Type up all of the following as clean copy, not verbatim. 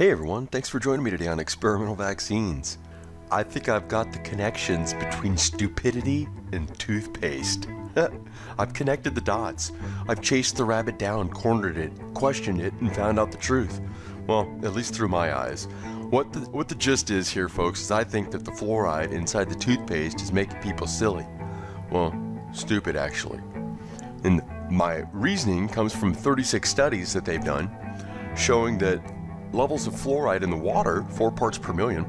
Hey everyone, thanks for joining me today on Experimental Vaccines. I think I've got the connections between stupidity and toothpaste. I've connected the dots. I've chased the rabbit down, cornered it, questioned it, and found out the truth. Well, at least through my eyes. What the gist is here, folks, is I think that the fluoride inside the toothpaste is making people silly. Well, stupid actually. And my reasoning comes from 36 studies that they've done showing that levels of fluoride in the water, 4 parts per million,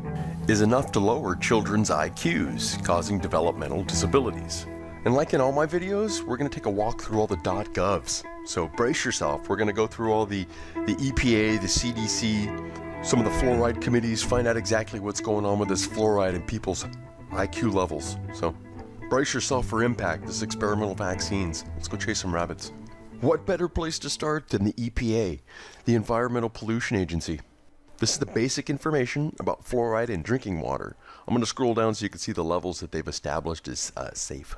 is enough to lower children's IQs, causing developmental disabilities. And like in all my videos, we're going to take a walk through all the .govs. So brace yourself. We're going to go through all the EPA, the CDC, some of the fluoride committees, find out exactly what's going on with this fluoride in people's IQ levels. So brace yourself for impact, this experimental vaccines. Let's go chase some rabbits. What better place to start than the EPA, the Environmental Pollution Agency? This is the basic information about fluoride in drinking water. I'm going to scroll down so you can see the levels that they've established as safe.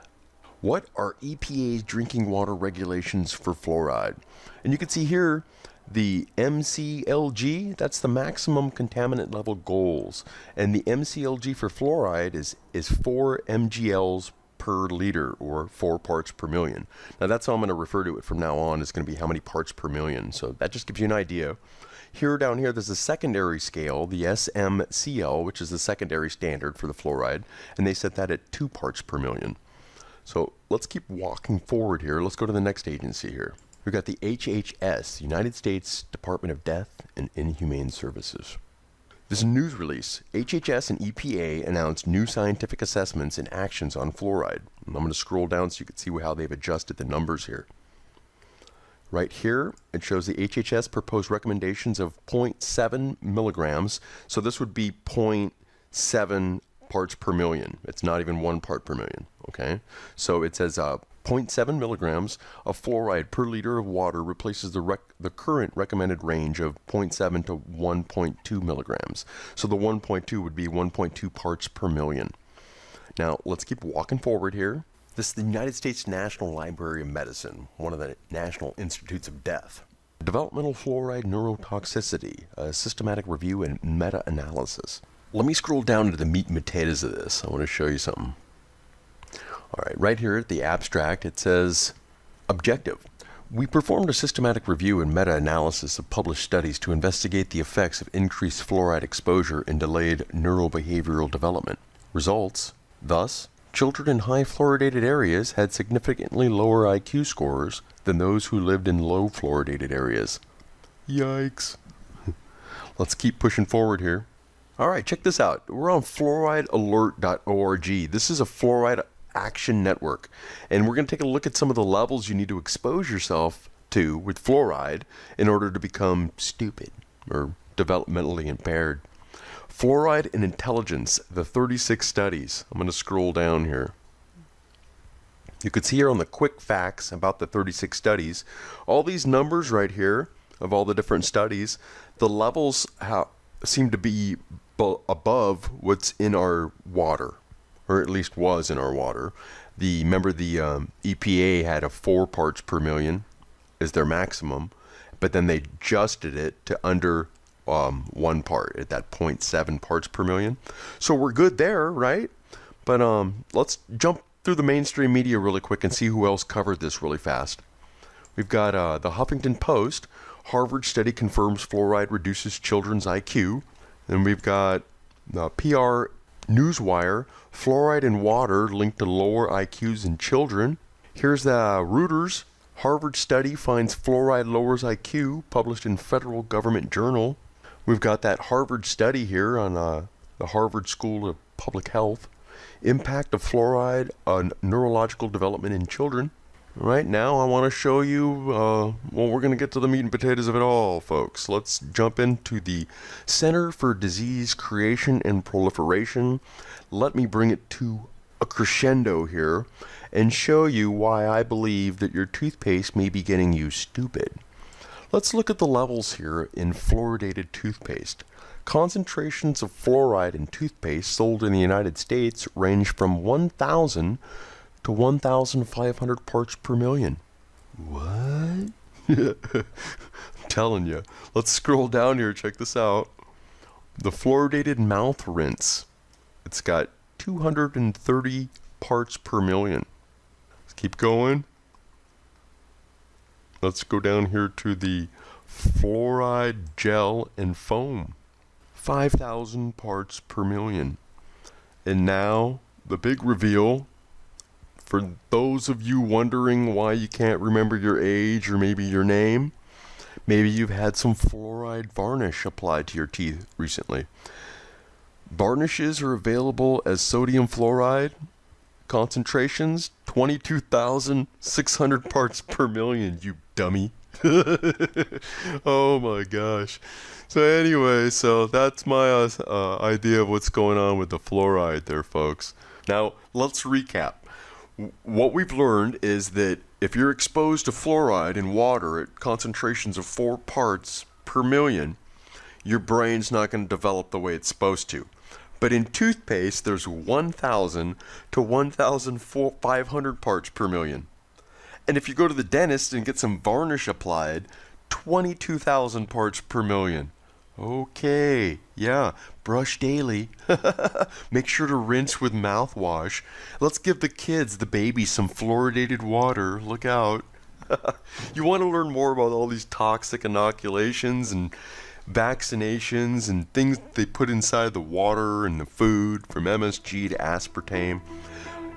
What are EPA's drinking water regulations for fluoride? And you can see here the MCLG, that's the maximum contaminant level goals. And the MCLG for fluoride is 4 mgLs per liter, or 4 parts per million. Now that's how I'm going to refer to it from now on. It's going to be how many parts per million. So that just gives you an idea. Here down here there's a secondary scale, the SMCL, which is the secondary standard for the fluoride, and they set that at 2 parts per million. So let's keep walking forward here. Let's go to the next agency here. We've got the HHS, United States Department of Death and Inhumane Services. This is a news release. HHS and EPA announced new scientific assessments and actions on fluoride. And I'm going to scroll down so you can see how they've adjusted the numbers here. Right here, it shows the HHS proposed recommendations of 0.7 milligrams. So this would be 0.7 parts per million. It's not even 1 part per million. Okay, so it says 0.7 milligrams of fluoride per liter of water replaces the current recommended range of 0.7 to 1.2 milligrams. So the 1.2 would be 1.2 parts per million. Now let's keep walking forward here. This is the United States National Library of Medicine, one of the National Institutes of Death. Developmental fluoride neurotoxicity, a systematic review and meta-analysis. Let me scroll down to the meat and potatoes of this. I want to show you something. All right, right here at the abstract, it says, objective. We performed a systematic review and meta-analysis of published studies to investigate the effects of increased fluoride exposure in delayed neurobehavioral development. Results, thus, children in high fluoridated areas had significantly lower IQ scores than those who lived in low fluoridated areas. Yikes. Let's keep pushing forward here. All right, check this out. We're on fluoridealert.org. This is a fluoride action network, and we're going to take a look at some of the levels you need to expose yourself to with fluoride in order to become stupid or developmentally impaired. Fluoride and intelligence, the 36 studies. I'm going to scroll down here. You could see here on the quick facts about the 36 studies, all these numbers right here of all the different studies, the levels seem to be above what's in our water, or at least was in our water. Remember the EPA had a 4 parts per million as their maximum, but then they adjusted it to under 1 part at that 0.7 parts per million. So we're good there, right? But let's jump through the mainstream media really quick and see who else covered this really fast. We've got the Huffington Post. Harvard study confirms fluoride reduces children's IQ. Then we've got the PR Newswire. Fluoride in water linked to lower IQs in children. Here's the Reuters. Harvard study finds fluoride lowers IQ, published in Federal Government Journal. We've got that Harvard study here on the Harvard School of Public Health. Impact of fluoride on neurological development in children. Right now, I want to show you, well, we're going to get to the meat and potatoes of it all, folks. Let's jump into the Center for Disease Creation and Proliferation. Let me bring it to a crescendo here and show you why I believe that your toothpaste may be getting you stupid. Let's look at the levels here in fluoridated toothpaste. Concentrations of fluoride in toothpaste sold in the United States range from 1,000 to 1,500 parts per million. What? I'm telling you. Let's scroll down here. Check this out. The fluoridated mouth rinse. It's got 230 parts per million. Let's keep going. Let's go down here to the fluoride gel and foam. 5,000 parts per million. And now, the big reveal. For those of you wondering why you can't remember your age or maybe your name, maybe you've had some fluoride varnish applied to your teeth recently. Varnishes are available as sodium fluoride concentrations, 22,600 parts per million, you dummy. Oh my gosh. So anyway, that's my idea of what's going on with the fluoride there, folks. Now, let's recap. What we've learned is that if you're exposed to fluoride in water at concentrations of 4 parts per million, your brain's not going to develop the way it's supposed to. But in toothpaste, there's 1,000 to 1,500 parts per million. And if you go to the dentist and get some varnish applied, 22,000 parts per million. Okay, yeah, brush daily. Make sure to rinse with mouthwash. Let's give the kids, the babies, some fluoridated water. Look out. You want to learn more about all these toxic inoculations and vaccinations and things they put inside the water and the food, from MSG to aspartame?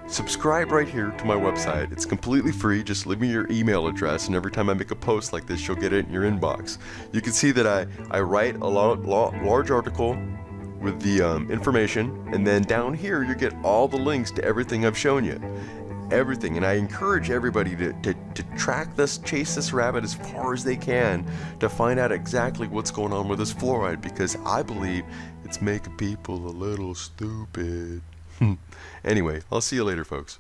Subscribe right here to my website. It's completely free. Just leave me your email address, and every time I make a post like this, you'll get it in your inbox. You can see that I write a large article with the information, and then down here you get all the links to everything I've shown you. Everything. And I encourage everybody to chase this rabbit as far as they can to find out exactly what's going on with this fluoride, because I believe it's making people a little stupid. Anyway, I'll see you later, folks.